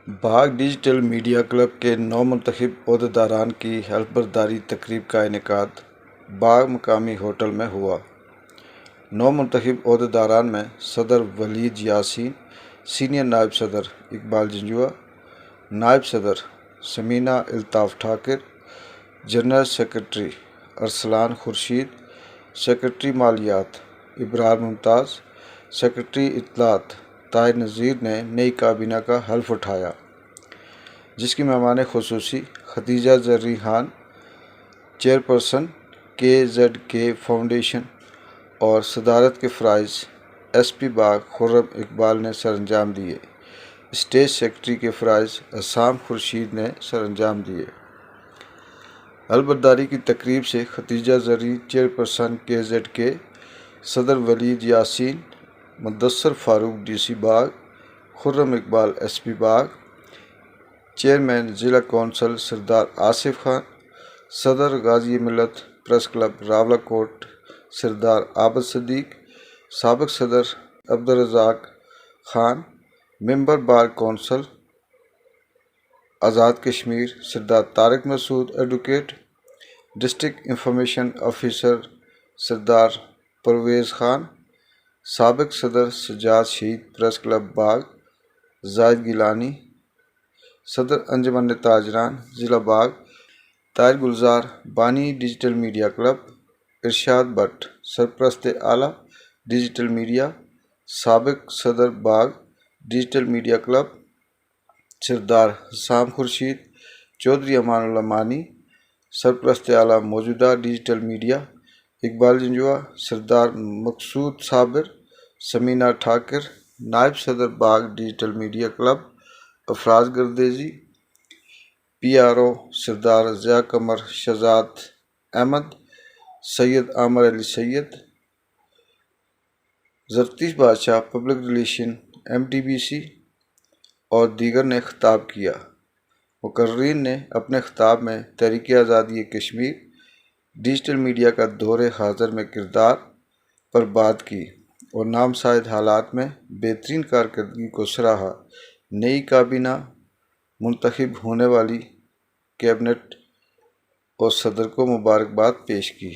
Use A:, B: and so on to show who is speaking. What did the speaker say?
A: باغ digital media club کے نو منتخب عہدیداران کی حلف برداری تقریب کا انعقاد باغ مقامی ہوٹل میں ہوا۔ نو منتخب عہدیداران میں صدر ولید یاسین، سینئر نائب صدر اقبال جنجوعہ، نائب صدر Samina Altaf Thakur, general secretary Arsalan Khurshid, secretary مالیات ابرار ممتاز، سیکرٹری اطلاعات طاہر نذیر نے نئی کابینہ کا حلف اٹھایا، جس کی مہمان خصوصی Khadija Zareen Khan, chairperson KZK foundation اور صدارت کے فرائض SP باغ خرم اقبال نے سر انجام دیے۔ اسٹیٹ سیکرٹری کے فرائض عصام خورشید نے سر انجام دیے۔ حلف برداری کی تقریب سے خدیجہ زریں چیئرپرسن KZK، صدر ولید یاسین، مدثر فاروق DC باغ، خرم اقبال SP باغ، چیئرمین ضلع کونسل سردار آصف خان، صدر غازی ملت پریس کلب راولاکوٹ سردار عابد صدیق، سابق صدر عبدالرزاق خان، ممبر بار کونسل آزاد کشمیر سردار طارق مسعود ایڈوکیٹ، ڈسٹرکٹ انفارمیشن آفیسر سردار پرویز خان، سابق صدر سجاد شہید پریس کلب باغ زاہد گیلانی، صدر انجمن تاجران ضلع باغ طاہر گلزار، بانی digital media club Irshad but, سرپرست اعلیٰ ڈیجیٹل میڈیا، سابق صدر باغ ڈیجیٹل میڈیا کلب سردار حسام خورشید، چودھری امان اللہ مانی، سرپرست اعلیٰ موجودہ ڈیجیٹل میڈیا اقبال جنجوعہ، سردار مقصود صابر، ثمینہ ٹھاکر، نائب صدر باغ digital media club Afraz Gardezi, PRO سردار ضیاء قمر شہزاد احمد، سید عامر علی سید، زرتیش بادشاہ پبلک ریلیشن MTBC اور دیگر نے خطاب کیا۔ مقررین نے اپنے خطاب میں تحریک آزادی کشمیر ڈیجیٹل میڈیا کا دور حاضر میں کردار پر بات کی اور نامساعد حالات میں بہترین کارکردگی کو سراہا۔ نئی کابینہ منتخب ہونے والی کابینہ اور صدر کو مبارکباد پیش کی۔